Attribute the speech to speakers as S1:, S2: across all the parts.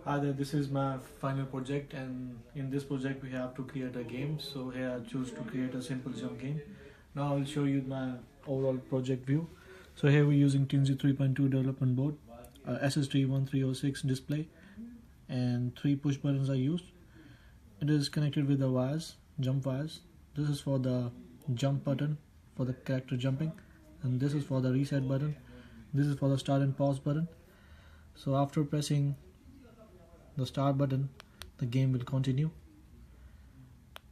S1: Hi there, this is my final project, and in this project we have to create a game. So here I choose to create a simple jump game. Now I'll show you my overall project view. So here we're using Teensy 3.2 development board, SSD 1306 display, and 3 push buttons are used. It is connected with the wires, jump wires. This is for the jump button for the character jumping, and this is for the reset button. This is for the start and pause button. So after pressing the start button, the game will continue,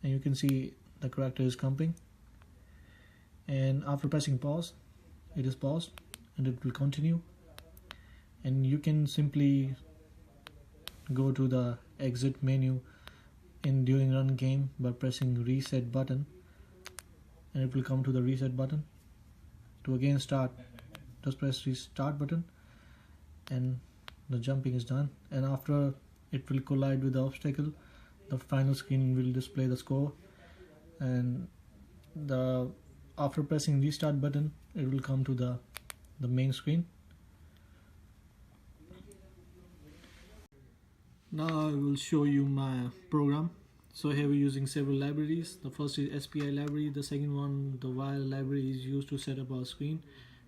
S1: and you can see the character is jumping, and after pressing pause, it is paused and it will continue. And you can simply go to the exit menu in during run game by pressing reset button, and it will come to the reset button. To again start, just press restart button and the jumping is done. And after it will collide with the obstacle, the final screen will display the score, and the after pressing restart button, it will come to the main screen. Now I will show you my program. So here we're using several libraries. The first is SPI library, the second one, the while library, is used to set up our screen,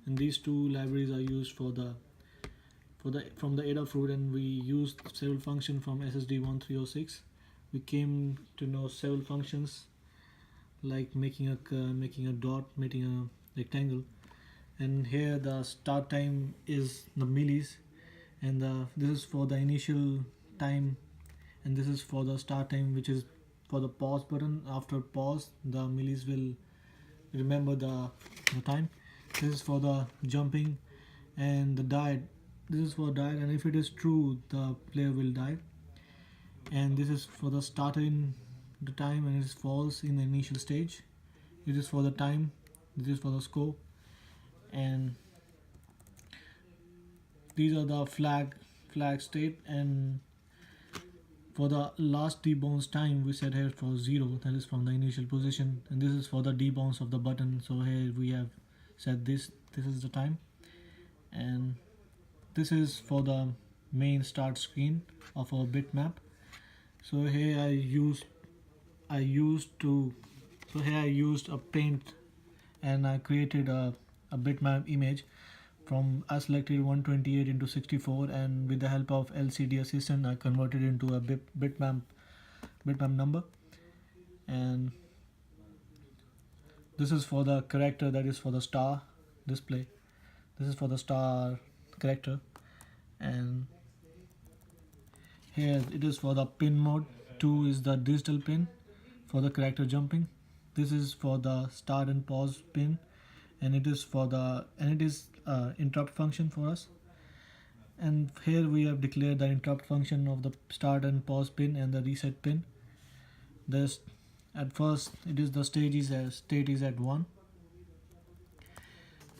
S1: and these two libraries are used from the Adafruit, and we used several functions from SSD 1306. We came to know several functions like making a dot, making a rectangle, and here the start time is the millis, and this is for the initial time, and this is for the start time, which is for the pause button. After pause, the millis will remember the time. This is for the jumping, and the die. This is for die, and if it is true, the player will die. And this is for the start in the time, and it is false in the initial stage. It is for the time. This is for the score, and these are the flag state. And for the last debounce time, we set here for 0, that is from the initial position, and this is for the debounce of the button. So here we have set this is the time, and this is for the main start screen of our bitmap. So here I used a paint, and I created a bitmap image. I selected 128 into 64, and with the help of LCD assistant, I converted into a bitmap number. And this is for the character, that is for the star display. This is for the star character, and here it is for the pin mode. 2 is the digital pin for the character jumping. This is for the start and pause pin, and it is interrupt function for us. And here we have declared the interrupt function of the start and pause pin and the reset pin. This at first it is the state is at 1,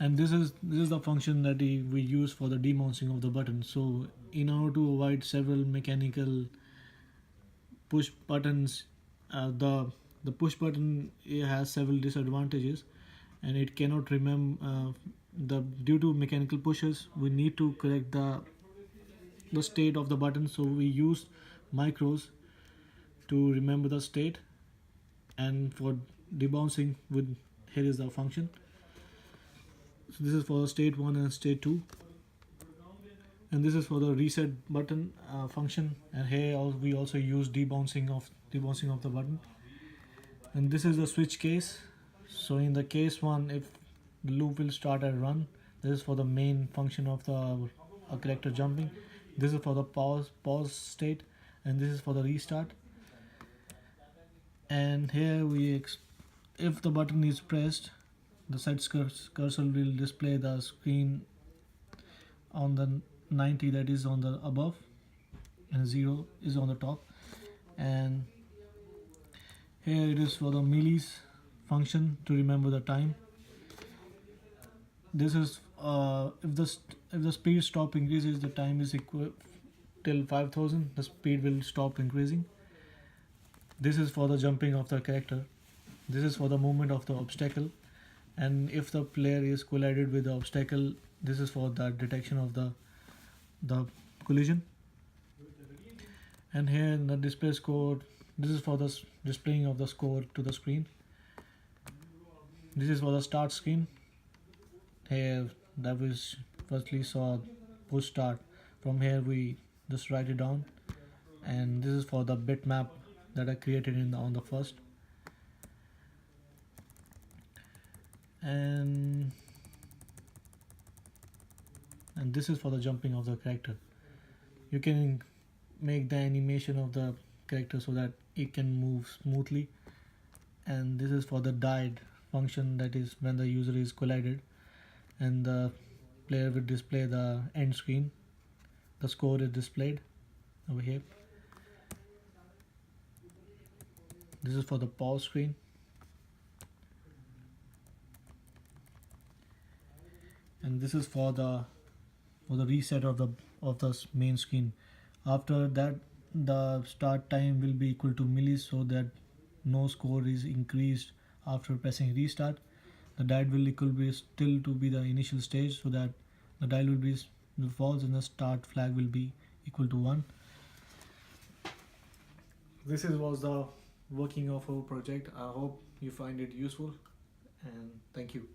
S1: and this is the function that we use for the demouncing of the button. So in order to avoid several mechanical push buttons, the push button has several disadvantages, and it cannot remember due to mechanical pushes. We need to correct the state of the button, so we use micros to remember the state. And for debouncing, here is the function. So this is for state 1 and state 2, and this is for the reset button function. And here we also use debouncing of the button. And this is the switch case. So in the case 1, if the loop will start and run, this is for the main function of the character jumping. This is for the pause state, and this is for the restart. And here if the button is pressed, the side cursor will display the screen on the 90, that is on the above, and 0 is on the top. And here it is for the millis function to remember the time. This is if the speed stop increases, the time is equal till 5000, the speed will stop increasing. This is for the jumping of the character. This is for the movement of the obstacle, and if the player is collided with the obstacle, this is for the detection of the collision. And here in the display score, this is for the displaying of the score to the screen. This is for the start screen. Here that we firstly saw push start. From here we just write it down, and this is for the bitmap that I created on the first. And this is for the jumping of the character. You can make the animation of the character so that it can move smoothly. And this is for the died function, that is when the user is collided and the player will display the end screen. The score is displayed over here. This is for the pause screen. And this is for the reset of the main screen. After that, the start time will be equal to millis, so that no score is increased after pressing restart. The dial will still to be the initial stage, so that the dial will be false and the start flag will be equal to 1. This was the working of our project. I hope you find it useful, and thank you.